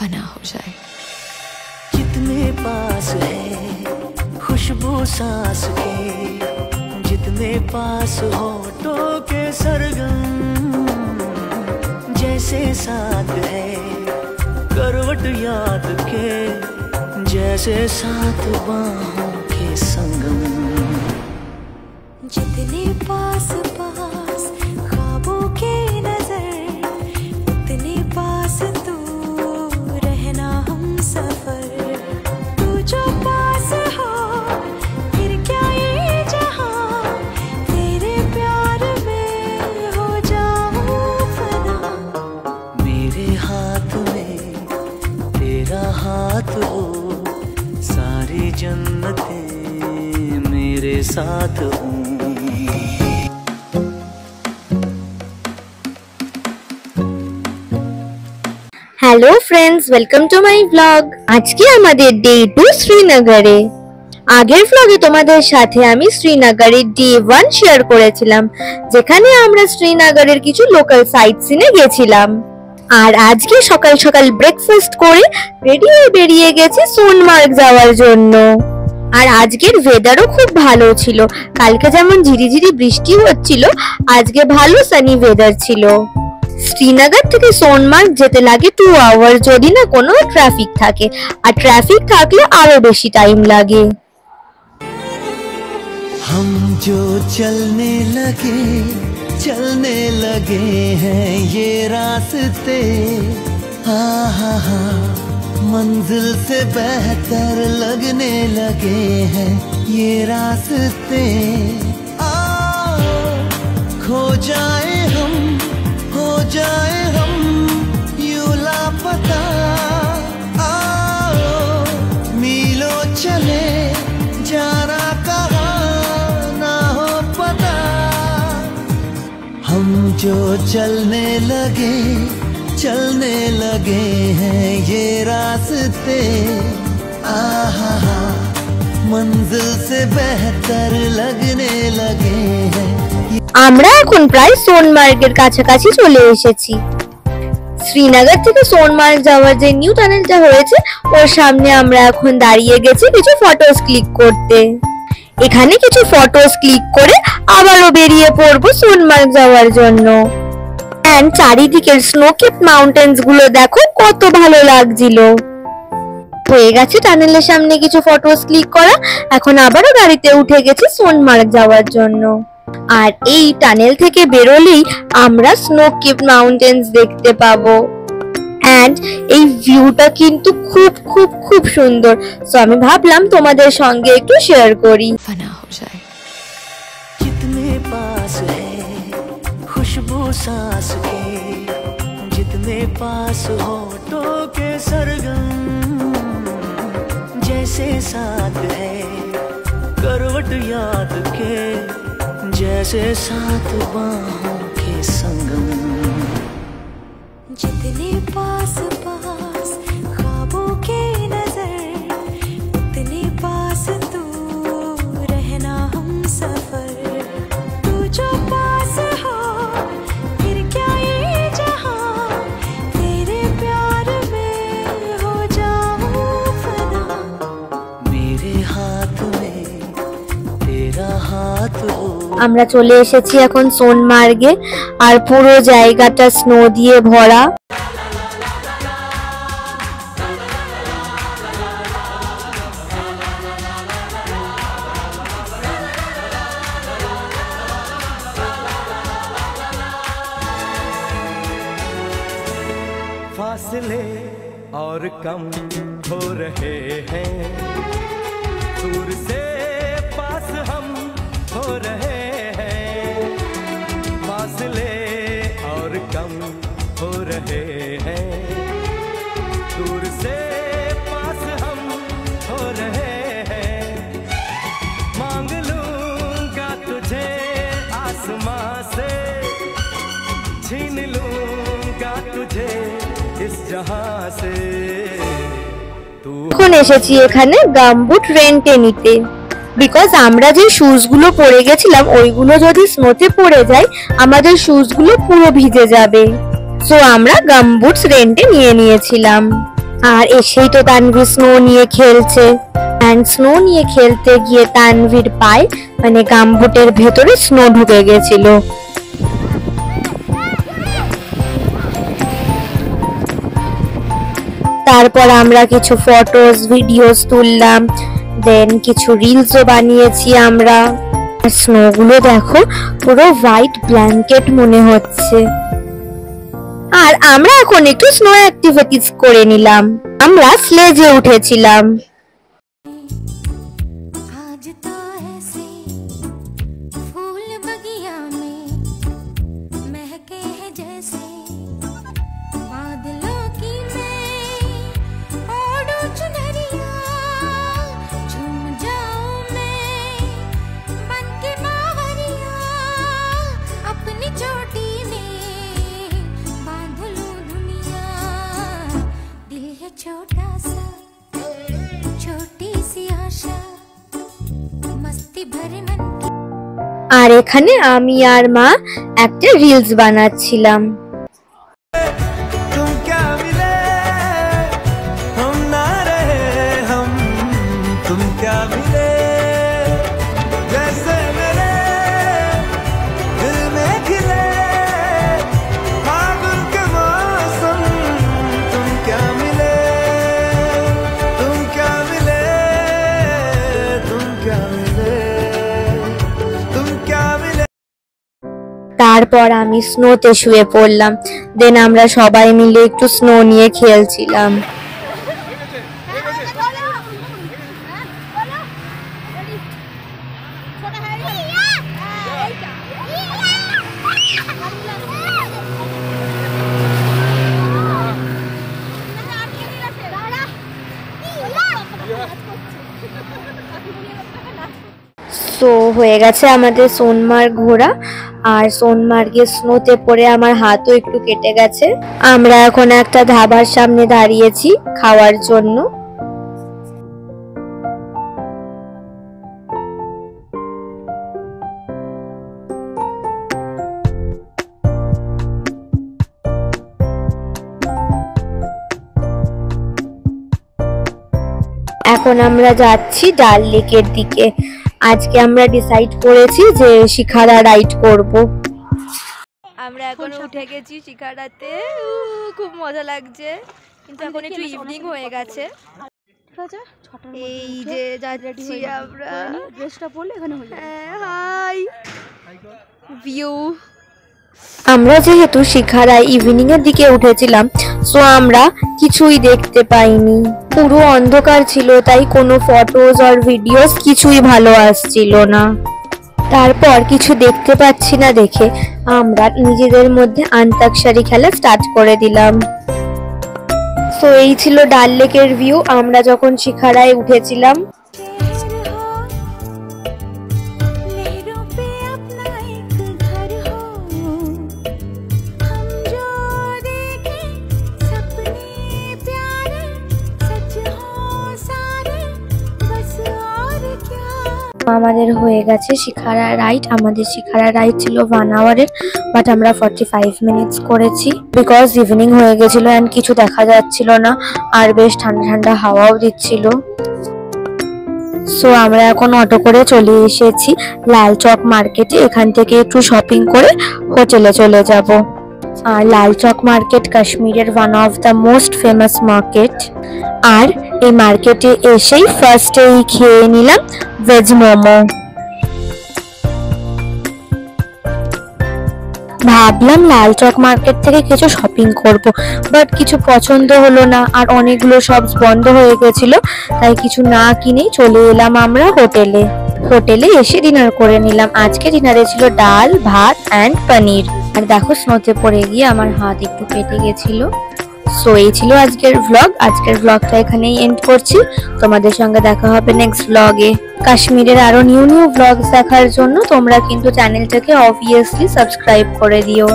फना हो जाए। जितने पास है खुशबू सांस के, जितने पास होठों के सरगम, जैसे साथ है करवट याद के, जैसे साथ बाहों के संगम। जितने पास पास ख्वाबों के नजर, उतने पास तू रहना हम सफर। तू जो पास हो फिर क्या ये जहां, तेरे प्यार में हो जाऊं फना। मेरे हाथ में तेरा हाथ हो, सारी जन्नतें मेरे साथ हो। Hello friends, welcome to my blog. আজকে আমাদের ডে 2 শ্রীনগরে। আগের ব্লগে তোমাদের সাথে আমি শ্রীনগরের ডে 1 শেয়ার করেছিলাম, যেখানে আমরা শ্রীনগরের কিছু লোকাল সাইট সিনে গেছিলাম। আর আজকে সকাল সকাল ব্রেকফাস্ট করে রেডি হয়ে বেরিয়ে গেছি সোনমার্গ যাওয়ার জন্য। আর আজকের ওয়েদারও খুব ভালো ছিল। কালকে যেমন ঝিরিঝিরি বৃষ্টি হচ্ছিল, আজকে ভালো সানি ওয়েদার ছিল। শ্রীনগর থেকে সোনমার্গ যেতে লাগে 2 আওয়ার, যদি না কোনো ট্রাফিক থাকে। আর ট্রাফিক থাকলে আরো বেশি টাইম লাগে। हम जो चलने लगे हैं ये रास्ते, हा मंजिल से बेहतर लगने लगे हैं ये रास्ते। खो जाए हम, हो जाए हम यूं लापता, मीलों चले जाना कहाँ ना हो पता। हम जो चलने लगे हैं ये रास्ते, मंजिल से बेहतर लगने लगे हैं। আমরা এখন প্রায় সোনমার্গের কাছাকাছি চলে এসেছি। শ্রীনগর থেকে সোনমার্গ যাওয়ার যে নিউ টানেলটা হয়েছে, ওর সামনে আমরা এখন দাঁড়িয়ে গেছি কিছু ফটোস ক্লিক করতে। এখানে কিছু ফটোস ক্লিক করে আবারও বেরিয়ে পড়বো সোনমার্গ যাওয়ার জন্য। এন্ড চারিদিকের স্নোকেপ মাউন্টেন্স গুলো দেখো কত ভালো লাগছিল। হয়ে গেছে টানেলের সামনে কিছু ফটোস ক্লিক করা, এখন আবারও গাড়িতে উঠে গেছি সোনমার্গ যাওয়ার জন্য। আর এই টানেল থেকে বেরোলেই আমরা স্নোকেপ মাউন্টেন্স দেখতে পাবো। এন্ড এই ভিউটা কিন্তু খুব খুব খুব সুন্দর। সো আমি ভাবলাম তোমাদের সঙ্গে একটু শেয়ার করি। फना हो जाए। जितने पास है खुशबू सांस के, जितने पास होठों के सरगम, जैसे साथ है करवट याद के, जैसे साथ बाहों के संगम। जितने पास पास ख्वाबों के नजर, उतने पास तू रहना हम सफर। तू जो पास हो फिर क्या ये जहां, तेरे प्यार में हो जाऊं फना। मेरे हाथ में तेरा हाथ हो। আমরা চলে এসেছি এখন সোনমার্গে। আর পুরো জায়গাটা স্নো দিয়ে ভরা। फासले और कम हो रहे हैं, दूर से पास हम हो रहे हैं। फासले और कम हो रहे हैं, दूर से पास हम हो रहे हैं। मांग लूंगा तुझे आसमां से, छीन लूंगा तुझे इस जहां से। এখন এসেছি এখানে গামবুট রেন্টে নিতে। বিকজ আমরা যে শুজ গুলো পরে গেছিলাম ওইগুলো যদি স্নোতে পড়ে যায় আমাদের শুজ গুলো পুরো ভিজে যাবে। সো আমরা গামবুটস রেন্টে নিয়ে নিয়েছিলাম। আর এসেই তো তানভীর স্নো নিয়ে খেলছে। অ্যান্ড স্নো নিয়ে খেলতে গিয়ে তানভীর পায় মানে গামবুটের ভেতরে স্নো ঢুকে গেছিল। তারপর আমরা কিছু ফটোস ভিডিওস তুললাম, দেন কিছু রিলসও বানিয়েছি আমরা। স্নো গুলো দেখো পুরো হোয়াইট ব্ল্যাঙ্কেট মনে হচ্ছে। আর আমরা এখন একটু স্নো অ্যাক্টিভিটিস করে নিলাম। আমরা স্লেজে উঠেছিলাম। आज तो ऐसे फूल बगिया में महके हैं जैसे बादलों की मैं ओढ़ूं चुनरिया झूम जाऊं मैं बन के बावरिया अपनी चोटी में बांध लूं दुनिया दिल है छोटा सा छोटी सी आशा मस्ती भरे मन की। আর এখানে আমি আর মা একটা রিলস বানাচ্ছিলাম। तुम क्या मिले हम ना रहे हम, तुम क्या मिले जैसे मेरे दिल में खिले फागुन के मौसम। तुम क्या मिले तुम क्या मिले तुम क्या मिले तुम क्या मिले। তারপর আমি স্নোতে শুয়ে পড়লাম। দেন আমরা সবাই মিলে একটু স্নো নিয়ে খেলছিলাম। তো হয়ে গেছে আমাদের সোনমার্গ ঘোরা। আর সোনমার্গের স্নোতে পড়ে আমার হাতও একটু কেটে গেছে। আমরা এখন একটা ধাবার সামনে দাঁড়িয়েছি খাওয়ার জন্য। এখন আমরা যাচ্ছি ডাল লেকের দিকে। আজকে আমরা ডিসাইড করেছি যে শিখারা রাইড করব। আমরা এখন উঠে গেছি শিখারাতে, খুব মজা লাগছে, কিন্তু এখন একটু ইভিনিং হয়ে গেছে। এই যে যাচ্ছি আমরা, ড্রেসটা পরলে এখানে হয়ে যাবে। High view. আমরা যেহেতু শিখারায় ইভিনিং এর দিকে উঠেছিলাম, সো আমরা কিছুই দেখতে পাইনি, পুরো অন্ধকার ছিল, তাই কোনো ফটোজ আর ভিডিওস কিছুই ভালো আসছিল না। তারপর কিছু দেখতে পাচ্ছি না দেখে আমরা নিজেদের মধ্যে আন্তাক্ষরী খেলা স্টার্ট করে দিলাম। সো এই ছিল ডাল লেকের ভিউ আমরা যখন শিখারায় উঠেছিলাম। लहरों पे अपना एक घर हो, हम जो देखें सपने प्यारे सच हो सारे, बस और क्या। আমাদের হয়ে গেছে শিখারা রাইড। আমাদের শিখারা রাইড ছিল 1 আওয়ারের, বাট আমরা 45 মিনিটস করেছি বিকজ ইভিনিং হয়ে গেছিল এন্ড কিছু দেখা যাচ্ছিল না, আর বেশ ঠান্ডা ঠান্ডা হাওয়াও দিচ্ছিল। সো আমরা এখন অটো করে চলে এসেছি লাল চক মার্কেটে। এখান থেকে একটু শপিং করে হোটেলে চলে যাব। আর লাল চক মার্কেট কাশ্মীরের one of the most famous market. আর এই মার্কেটে এসেই ফার্স্টেই খেয়ে নিলাম ভেজ মোমো। ভাবলাম লাল চক মার্কেট থেকে কিছু শপিং করব, বাট কিছু পছন্দ হলো না, আর অনেকগুলো শপস বন্ধ হয়ে গেছিল, তাই কিছু না কিনেই চলে এলাম আমরা হোটেলে। হোটেলে এসে ডিনার করে নিলাম। আজকে ডিনারে ছিল ডাল ভাত অ্যান্ড পনির। আর দেখো স্নোতে পড়ে গিয়ে আমার হাত একটু কেটে গেছিল। সো এই ছিল আজকের ব্লগ। আজকের ব্লগটা এখানেই এন্ড করছি। তোমাদের সঙ্গে দেখা হবে নেক্সট ব্লগে। কাশ্মীরের আরো নিউ ব্লগস দেখার জন্য তোমরা কিন্তু চ্যানেলটাকে অবভিয়াসলি সাবস্ক্রাইব করে দিও।